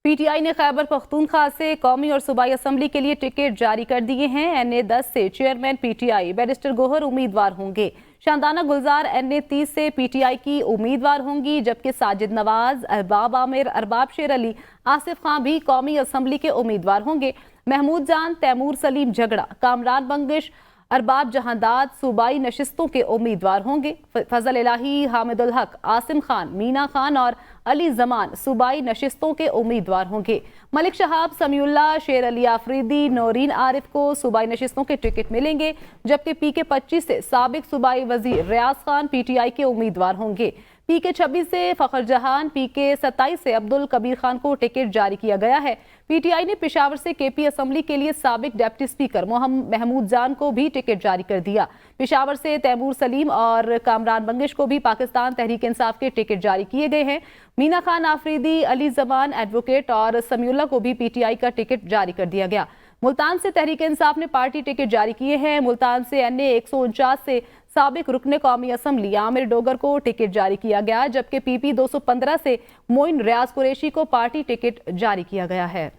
PTI ने खैबर पख्तूनख्वा से कौमी और सूबाई असम्बली के लिए टिकट जारी कर दिए हैं। NA-10 से चेयरमैन PTI बैरिस्टर गोहर उम्मीदवार होंगे। शानदाना गुलजार NA-30 से PTI की उम्मीदवार होंगी, जबकि साजिद नवाज, अरबाब आमिर, अरबाब शेर अली, आसिफ खां भी कौमी असम्बली के उम्मीदवार होंगे। महमूद जान, तैमूर सलीम झगड़ा, कामरान बंगिश, अरबाब जहांदाद सूबाई नशिस्तों के उम्मीदवार होंगे। फजल इलाही, हामिदुल हक, आसिम खान, मीना खान और अली जमान सूबाई नशिस्तों के उम्मीदवार होंगे। मलिक शहाब, समीउल्लाह, शेर अली आफरीदी, नौरीन आरिफ को सूबाई नशिस्तों के टिकट मिलेंगे, जबकि PK-25 से साबिक सूबाई वजीर रियाज खान PTI के उम्मीदवार होंगे। PK-26 से फखर जहान, PK-27 से अब्दुल कबीर खान को टिकट जारी किया गया है। PTI ने पेशावर से KP असम्बली के लिए साबिक डिप्टी स्पीकर महमूद जान को भी टिकट जारी कर दिया। पेशावर से तैमूर सलीम और कामरान बंगिश को भी पाकिस्तान तहरीक इंसाफ के टिकट जारी किए गए हैं। मीना खान आफरीदी, अली जमान एडवोकेट और समीउल्लाह को भी PTI का टिकट जारी कर दिया गया। मुल्तान से तहरीक इंसाफ ने पार्टी टिकट जारी किए हैं। मुल्तान से NA-149 से साबिक रुकने कौमी असम्बली आमिर डोगर को टिकट जारी किया गया, जबकि PP-215 से मोइन रियाज कुरैशी को पार्टी टिकट जारी किया गया है।